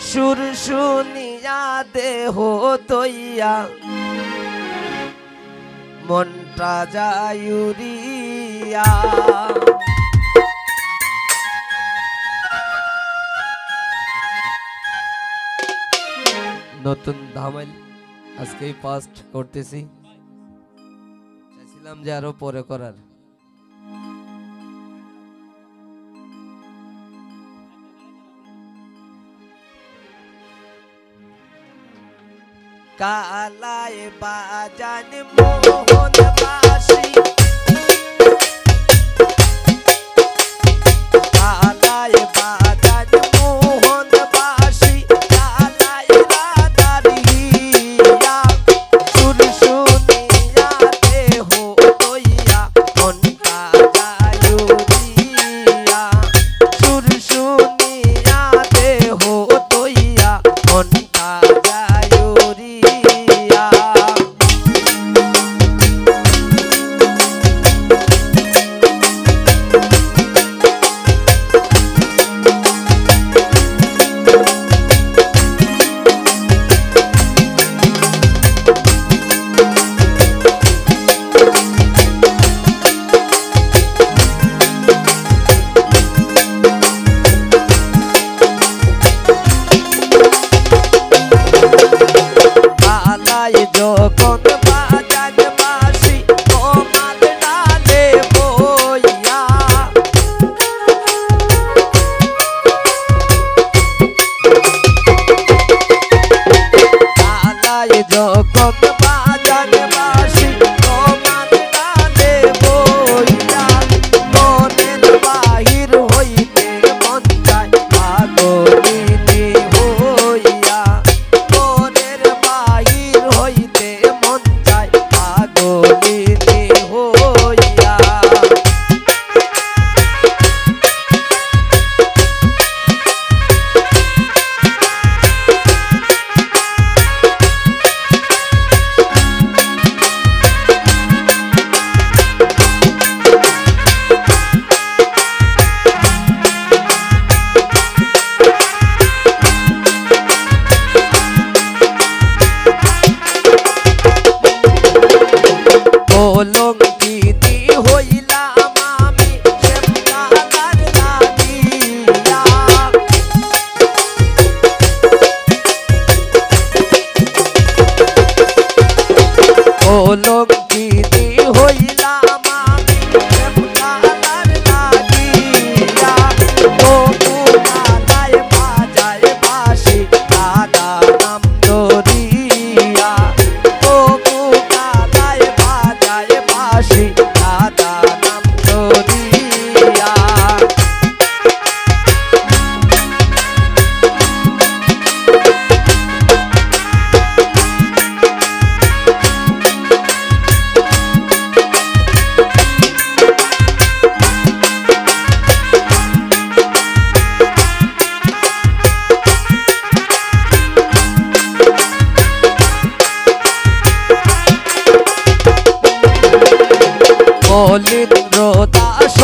সুর শুনিয়া দেহ তৈয়া মনটা যায়ুরিয়া। নতুন ধামাইল আজকেই ফার্স্ট করতেছি, চাইছিলাম যে আরো পরে করার। কালায় বাজান মোহন বাসি, কালায় বাজান মোহন বাসি, কালায় রাধারিয়া সুর শুনিয়া দেহ তৈয়া মনটা যায়ুরিয়া। সুর শুনিয়া দেহ তৈয়া মনটা যখন বাজান বাসি তোমার ডালে বইয়া, কালায় যখন বাজান বাসি তোমার ডালে বইয়া, মনের বাহির হইতে মন যায় পাগলিনী হইয়া। মনের বাহির হইতে মন যায় পাগলিনী হইয়া। কলঙ্কিনী হইলাম আমি শ্যামকালার লাগিয়া, কলঙ্কিনী হইলাম আমি শ্যামকালার লাগিয়া। তবু কালায় বাজায় বাসি রাধা নাম ধরিয়া, তবু কালায় বাজায় বাসি রাধা নাম ধরিয়া। মলিন্দ্র দাস